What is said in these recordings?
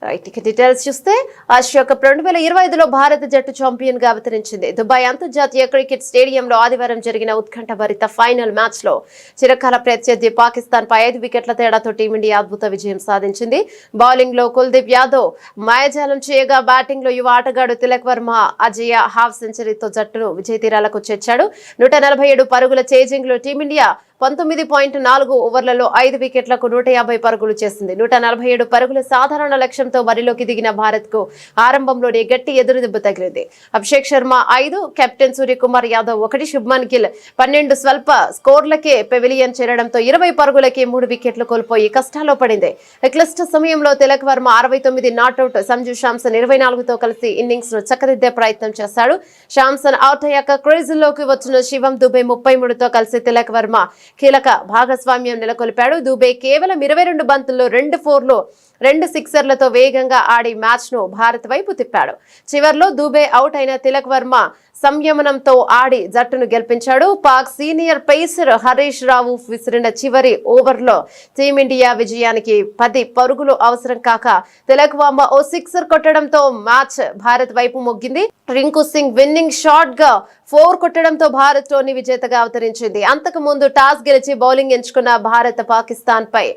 Right, ఇక details చూస్తే Asia cup 2025లో భారత జట్టు ఛాంపియన్ గా అవతరించింది. దుబాయ్ అంతర్జాతీయ క్రికెట్ స్టేడియంలో ఆదివారం జరిగిన ఉత్కంఠభరిత ఫైనల్ మ్యాచ్ లో చిరకాల ప్రత్యర్థి పాకిస్తాన్ పై 5 వికెట్ల తేడాతో టీమిండియా అద్భుత విజయం సాధించింది. బౌలింగ్ లో కుల్దీప్ యాదవ్ మాయాజాలం చేయగా, బ్యాటింగ్ లో యువ ఆటగాడు తిలక్ వర్మ అజయ హాఫ్ సెంచరీతో జట్టును విజయ తీరాలకు చేర్చాడు. 147 పరుగుల చేజింగ్ లో టీమిండియా 19.4 ఓవర్లలో 5 వికెట్లకు 150 పరుగులు చేసింది. 147 పరుగుల సాధారణ లక్ష్యంతో బరిలోకి దిగిన భారత్ కు ఆరంభంలోనే గట్టి ఎదురుదెబ్బ తగిలింది. అభిషేక్ శర్మ 5, కెప్టెన్ సూర్యకుమార్ యాదవ్ 1, శుభ్మన్ గిల్ 12 స్వల్ప స్కోర్లకే పెవిలియన్ చేరడంతో 20 పరుగులకే 3 వికెట్లు కోల్పోయి కష్టాల్లో పడింది. క్లిష్ట సమయంలో తిలక్ వర్మ 69 నాట్అవుట్, సంజు శాంసన్ 24తో కలిసి ఇన్నింగ్స్ ను చక్కదిద్దే ప్రయత్నం చేశాడు. శాంసన్ అవుట్ అయ్యాక క్రీజుల్లోకి వచ్చిన శివం దుబే 33తో కలిసి తిలక్ వర్మ కీలక భాగస్వామ్యం నెలకొల్పాడు. దుబే కేవలం 22 బంతుల్లో 2 4లు 2 సిక్సర్లతో వేగంగా ఆడి మ్యాచ్ ను భారత్ వైపు తిప్పాడు. చివర్లో దుబే అవుట్ అయిన తిలక్ వర్మ సంయమనంతో ఆడి జట్టును గెలిపించాడు. పాక్ సీనియర్ పేసర్ హరీష్ రావు విసిరిన చివరి ఓవర్లో టీమిండియా విజయానికి 10 పరుగులు అవసరం కాక తిలక్ వర్మ ఓ సిక్సర్ కొట్టడంతో మ్యాచ్ భారత్ వైపు మొగ్గింది. రింకు సింగ్ విన్నింగ్ షాట్ గా 4 కొట్టడంతో భారత్ టోర్నీ విజేతగా అవతరించింది. అంతకు ముందు టాస్ గెలిచి బౌలింగ్ ఎంచుకున్న భారత్ పాకిస్తాన్ పై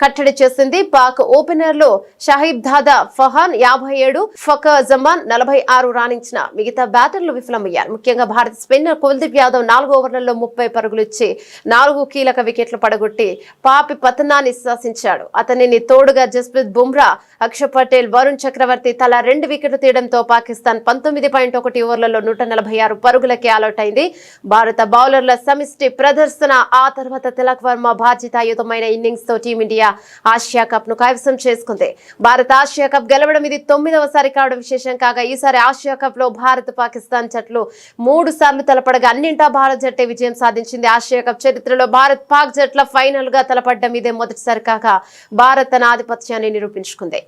కట్టడి చేసింది. పాక్ ఓపెనర్లు షాహిబ్ దాదా ఫహాన్ 57, ఫకర్ జమాన్ 46 రాణించిన మిగతా బ్యాటర్లు విఫలమయ్యారు. ముఖ్యంగా భారత స్పిన్నర్ కుల్దీప్ యాదవ్ 4 ఓవర్లలో 30 పరుగులు ఇచ్చి 4 కీలక వికెట్లు పడగొట్టి పాపి పతనాన్ని శాసించాడు. అతనిని తోడుగా జస్ప్రీత్ బుమ్రా, అక్షర్ పటేల్, వరుణ్ చక్రవర్తి తలా 2 వికెట్లు తీయడంతో పాకిస్తాన్ 19.1 ఓవర్లలో 146 పరుగులకే ఆలౌట్ అయింది. భారత బౌలర్ల సమిష్టి ప్రదర్శన, ఆ తర్వాత తిలక్ వర్మ బాధ్యతాయుతమైన ఇన్నింగ్స్ తో టీమిండియా ఆసియా కప్ ను కైవసం చేసుకుంది. భారత ఆసియా కప్ గెలవడం ఇది 9వసారి కావడం విశేషం కాగా, ఈసారి ఆసియా కప్ లో భారత్ పాకిస్తాన్ జట్లు 3 సార్లు తలపడగా అన్నింటా భారత్ జట్టే విజయం సాధించింది. ఆసియా కప్ చరిత్రలో భారత్ పాక్ జట్ల ఫైనల్ గా తలపడ్డం ఇదే మొదటిసారి కాగా భారత్ తన ఆధిపత్యాన్ని నిరూపించుకుంది.